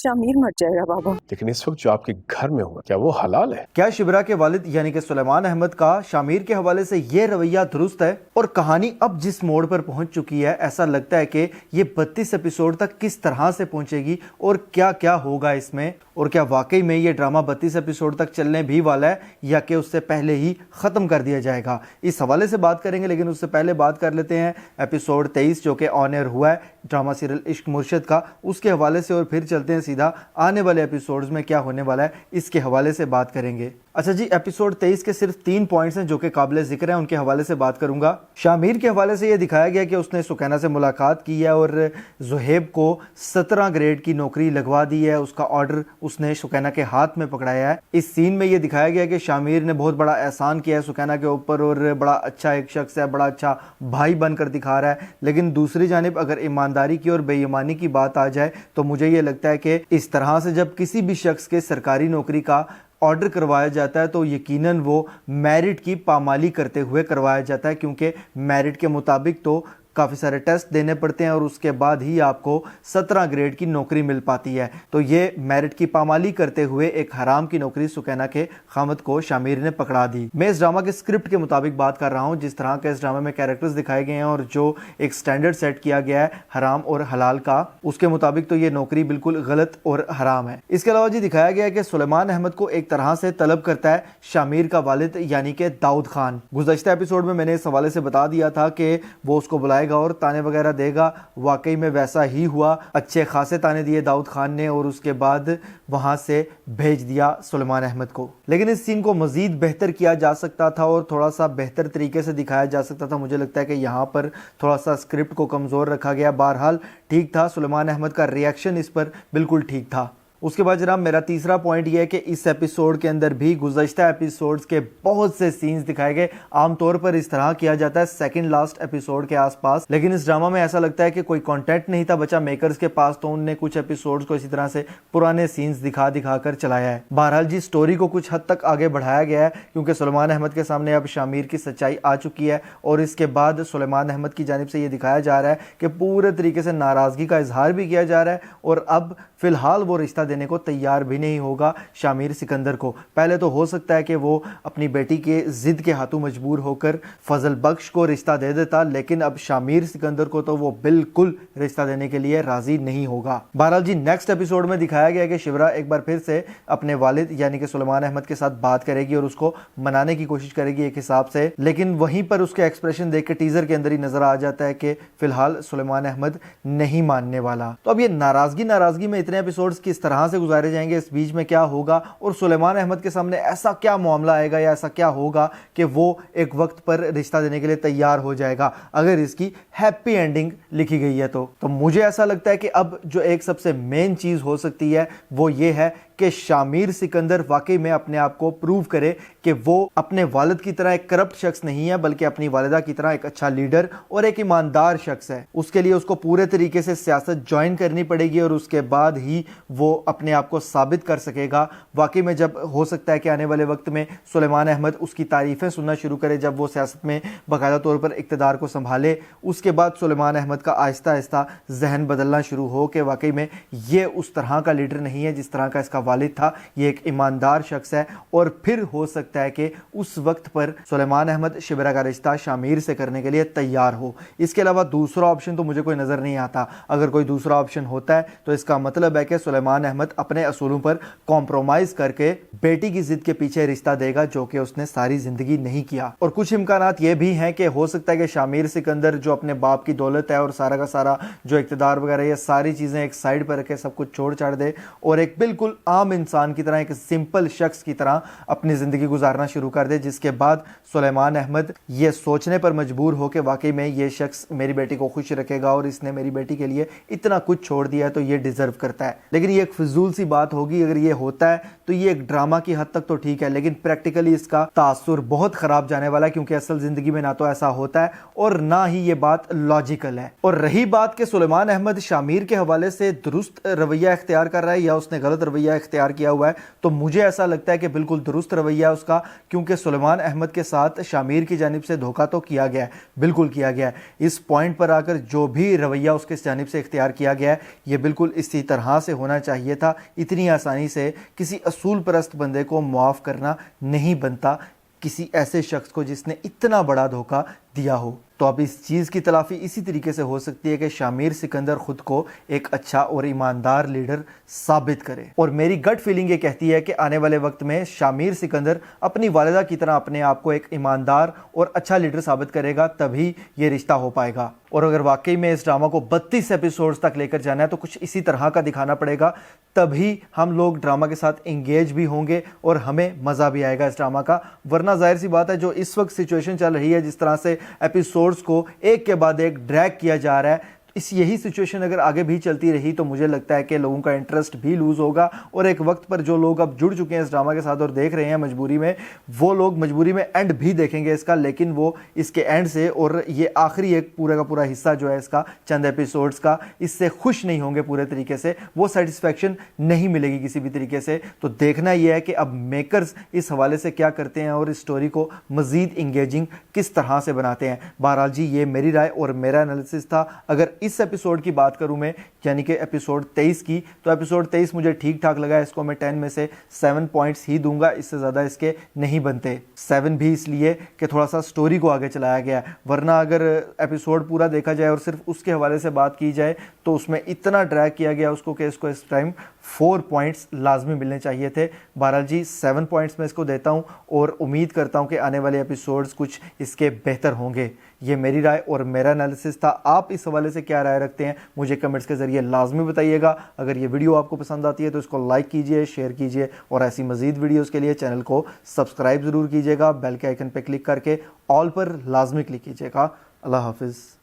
शामिर मर जाएगा बाबा। लेकिन इस वक्त जो आपके घर में हुआ, क्या वो हलाल है? क्या शिबरा के वालिद यानी कि सुलेमान अहमद का शामिर के हवाले से ये रवैया दुरुस्त है? और कहानी अब जिस मोड़ पर पहुंच चुकी है, ऐसा लगता है कि ये 32 एपिसोड तक किस तरह से पहुंचेगी और क्या क्या होगा इसमें, और क्या वाकई में ये ड्रामा 32 एपिसोड तक चलने भी वाला है या कि उससे पहले ही खत्म कर दिया जाएगा, इस हवाले से बात करेंगे। लेकिन उससे पहले बात कर लेते हैं एपिसोड 23 जो कि ऑन एयर हुआ है ड्रामा सीरियल इश्क मुर्शिद का, उसके हवाले से, और फिर चलते हैं सीधा आने वाले एपिसोड्स में क्या होने वाला है इसके हवाले से बात करेंगे। अच्छा जी, एपिसोड 23 के सिर्फ 3 पॉइंट्स हैं जो कि काबिल जिक्र हैं, उनके हवाले से बात करूंगा। शामिर के हवाले से यह दिखाया गया कि उसने सुकैना से मुलाकात की है और जुहेब को 17 ग्रेड की नौकरी लगवा दी है, उसका ऑर्डर उसने सुकैना के हाथ में पकड़ाया है। इस सीन में यह दिखाया गया कि शामिर ने बहुत बड़ा एहसान किया है सुकैना के ऊपर और बड़ा अच्छा एक शख्स है, बड़ा अच्छा भाई बनकर दिखा रहा है। लेकिन दूसरी जानिब अगर ईमानदारी की और बेईमानी की बात आ जाए तो मुझे ये लगता है कि इस तरह से जब किसी भी शख्स के सरकारी नौकरी का ऑर्डर करवाया जाता है तो यकीनन वो मेरिट की पामाली करते हुए करवाया जाता है, क्योंकि मेरिट के मुताबिक तो काफ़ी सारे टेस्ट देने पड़ते हैं और उसके बाद ही आपको 17 ग्रेड की नौकरी मिल पाती है। तो ये मेरिट की पामाली करते हुए एक हराम की नौकरी सुकैना के खामद को शामिर ने पकड़ा दी। मैं इस ड्रामा के स्क्रिप्ट के मुताबिक बात कर रहा हूँ, जिस तरह के इस ड्रामा में कैरेक्टर्स दिखाए गए हैं और जो एक स्टैंडर्ड सेट किया गया है हराम और हलाल का, उसके मुताबिक तो ये नौकरी बिल्कुल गलत और हराम है। इसके अलावा जी दिखाया गया है कि सुलेमान अहमद को एक तरह से तलब करता है शामिर का वालिद यानी कि दाऊद खान। गुज़श्ता एपिसोड में मैंने इस हवाले से बता दिया था कि वो उसको बुलाएगा और ताने वगैरह देगा। वाकई में वैसा ही हुआ, अच्छे खासे ताने दिए दाऊद खान ने और उसके बाद वहां से भेज दिया सुलेमान अहमद को। लेकिन इस सीन को मजीद बेहतर किया जा सकता था और थोड़ा सा बेहतर तरीके से दिखाया जा सकता था। मुझे लगता है कि यहाँ पर थोड़ा सा स्क्रिप्ट को कमज़ोर रखा गया। बहरहाल ठीक था, सुलेमान अहमद का रिएक्शन इस पर बिल्कुल ठीक था। उसके बाद जनाब मेरा तीसरा पॉइंट यह है कि इस एपिसोड के अंदर भी गुज़श्ता एपिसोड्स के बहुत से सीन्स दिखाए गए। आमतौर पर इस तरह किया जाता है सेकंड लास्ट एपिसोड के आसपास, लेकिन इस ड्रामा में ऐसा लगता है कि कोई कंटेंट नहीं था बचा मेकर्स के पास, तो उनने कुछ एपिसोड्स को इसी तरह से पुराने सीन्स दिखा कर चलाया है। बहरहाल जी स्टोरी को कुछ हद तक आगे बढ़ाया गया है, क्योंकि सुलेमान अहमद के सामने अब शामिर की सच्चाई आ चुकी है और इसके बाद सुलेमान अहमद की जानिब से ये दिखाया जा रहा है कि पूरे तरीके से नाराज़गी का इजहार भी किया जा रहा है और अब फिलहाल वो रिश्ता देने को तैयार भी नहीं होगा शामिर सिकंदर को। पहले तो हो सकता है कि वो अपनी बेटी के जिद के हाथों मजबूर होकर फजल बख्श को रिश्ता दे देता, लेकिन अब शामिर सिकंदर को तो वो बिल्कुल रिश्ता देने के लिए राजी नहीं होगा। बहरहाल जी नेक्स्ट एपिसोड में दिखाया गया कि शिवरा एक बार फिर से अपने वालिद यानी कि सुलेमान अहमद के साथ बात करेगी और उसको मनाने की कोशिश करेगी एक हिसाब से, लेकिन वहीं पर उसके एक्सप्रेशन देख के टीजर के अंदर ही नजर आ जाता है कि फिलहाल सुलेमान अहमद नहीं मानने वाला। तो अब ये नाराजगी में इतने एपिसोड्स किस तरह से गुजारे जाएंगे, इस बीच में क्या होगा और सुलेमान अहमद के सामने ऐसा क्या मामला आएगा या ऐसा क्या होगा कि वो एक वक्त पर रिश्ता देने के लिए तैयार हो जाएगा अगर इसकी हैप्पी एंडिंग लिखी गई है। तो मुझे ऐसा लगता है कि अब जो एक सबसे मेन चीज हो सकती है वो ये है कि शामिर सिकंदर वाकई में अपने आप को प्रूव करे कि वो अपने वालिद की तरह एक करप्ट शख्स नहीं है, बल्कि अपनी वालिदा की तरह एक अच्छा लीडर और एक ईमानदार शख्स है। उसके लिए उसको पूरे तरीके से सियासत ज्वाइन करनी पड़ेगी और उसके बाद ही वो अपने आप को साबित कर सकेगा। वाकई में जब हो सकता है कि आने वाले वक्त में सुलेमान अहमद उसकी तारीफें सुनना शुरू करे, जब वो सियासत में बाकायदा तौर पर इक़्तिदार को संभाले, उसके बाद सुलेमान अहमद का आहिस्ता आहिस्ता जहन बदलना शुरू हो कि वाकई में ये उस तरह का लीडर नहीं है जिस तरह का इसका वालिद था, ये एक ईमानदार शख्स है। और फिर हो सकता है कि उस वक्त पर सुलेमान अहमद शिबरा का रिश्ता शामिर से करने के लिए तैयार हो। इसके अलावा दूसरा ऑप्शन तो मुझे कोई नजर नहीं आता। अगर कोई दूसरा ऑप्शन होता है तो इसका मतलब है कि सुलेमान अहमद अपने असूलों पर कॉम्प्रोमाइज करके बेटी की जिद के पीछे रिश्ता देगा, जो कि उसने सारी जिंदगी नहीं किया। और कुछ इम्कानात ये भी हैं कि हो सकता है कि शामिर सिकंदर जो अपने बाप की दौलत है और सारा का सारा जो इक़्तिदार वगैरह ये सारी चीजें एक साइड पर रखे सब कुछ छोड़ छाड़ दे और एक बिल्कुल आम इंसान की तरह, एक सिंपल शख्स की तरह अपनी जिंदगी गुजारना शुरू कर दे, जिसके बाद सुलेमान अहमद ये सोचने पर मजबूर हो कि वाकई में ये शख्स मेरी बेटी को खुश रखेगा और इसने मेरी बेटी के लिए इतना कुछ छोड़ दिया है तो ये डिजर्व करता है। लेकिन ये एक फिजूल सी बात होगी। अगर ये होता है तो ये एक ड्रामा की हद तक तो ठीक है, लेकिन प्रैक्टिकली इसका तासुर बहुत खराब जाने वाला है, क्योंकि असल जिंदगी में ना तो ऐसा होता है और ना ही ये बात लॉजिकल है। और रही बात कि सुलेमान अहमद शामिर के हवाले से दुरुस्त रवैया इख्तियार कर रहा है या उसने गलत रवैया इख्तियार किया हुआ है, तो मुझे ऐसा लगता है कि बिल्कुल दुरुस्त रवैया है उसका, क्योंकि सुलेमान अहमद के साथ शामिर की जानिब से धोखा तो किया गया है, बिल्कुल किया गया है। इस पॉइंट पर आकर जो भी रवैया उसके जानिब से इख्तियार किया गया है, ये बिल्कुल इसी तरह से होना चाहिए था। इतनी आसानी से किसी असूल परस्त बंदे को मुआफ़ करना नहीं बनता, किसी ऐसे शख्स को जिसने इतना बड़ा धोखा दिया हो। तो अब इस चीज़ की तलाफ़ी इसी तरीके से हो सकती है कि शामिर सिकंदर खुद को एक अच्छा और ईमानदार लीडर साबित करे। और मेरी गट फीलिंग ये कहती है कि आने वाले वक्त में शामिर सिकंदर अपनी वालिदा की तरह अपने आप को एक ईमानदार और अच्छा लीडर साबित करेगा, तभी ये रिश्ता हो पाएगा। और अगर वाकई में इस ड्रामा को 32 एपिसोड्स तक लेकर जाना है तो कुछ इसी तरह का दिखाना पड़ेगा, तभी हम लोग ड्रामा के साथ एंगेज भी होंगे और हमें मज़ा भी आएगा इस ड्रामा का। वरना जाहिर सी बात है, जो इस वक्त सिचुएशन चल रही है, जिस तरह से एपिसोड्स को एक के बाद एक ड्रैग किया जा रहा है, यही सिचुएशन अगर आगे भी चलती रही तो मुझे लगता है कि लोगों का इंटरेस्ट भी लूज़ होगा। और एक वक्त पर जो लोग अब जुड़ चुके हैं इस ड्रामा के साथ और देख रहे हैं मजबूरी में, वो लोग मजबूरी में एंड भी देखेंगे इसका, लेकिन वो इसके एंड से और ये आखिरी एक पूरा का पूरा हिस्सा जो है इसका चंद एपिसोड्स का, इससे खुश नहीं होंगे पूरे तरीके से, वो सेटिस्फैक्शन नहीं मिलेगी किसी भी तरीके से। तो देखना यह है कि अब मेकर्स इस हवाले से क्या करते हैं और इस स्टोरी को मज़ीद इंगेजिंग किस तरह से बनाते हैं। बहरहाल जी, ये मेरी राय और मेरा एनालिसिस था। अगर इस एपिसोड की बात करूं मैं, यानी कि एपिसोड 23 की, तो एपिसोड 23 मुझे ठीक ठाक लगा। इसको मैं 10 में से 7 पॉइंट्स ही दूंगा, इससे ज़्यादा इसके नहीं बनते। 7 भी इसलिए कि थोड़ा सा स्टोरी को आगे चलाया गया, वरना अगर एपिसोड पूरा देखा जाए और सिर्फ उसके हवाले से बात की जाए तो उसमें इतना ड्रैग किया गया उसको कि इसको इस टाइम 4 पॉइंट्स लाजमी मिलने चाहिए थे। बहरहाल जी, 7 पॉइंट्स मैं इसको देता हूं और उम्मीद करता हूं कि आने वाले एपिसोड्स कुछ इसके बेहतर होंगे। ये मेरी राय और मेरा एनालिसिस था। आप इस हवाले से क्या राय रखते हैं मुझे कमेंट्स के ज़रिए लाजमी बताइएगा। अगर ये वीडियो आपको पसंद आती है तो इसको लाइक कीजिए, शेयर कीजिए और ऐसी मज़ीद वीडियोज़ के लिए चैनल को सब्सक्राइब ज़रूर कीजिएगा। बेल के आइकन पर क्लिक करके ऑल पर लाजमी क्लिक कीजिएगा। अल्लाह हाफिज़।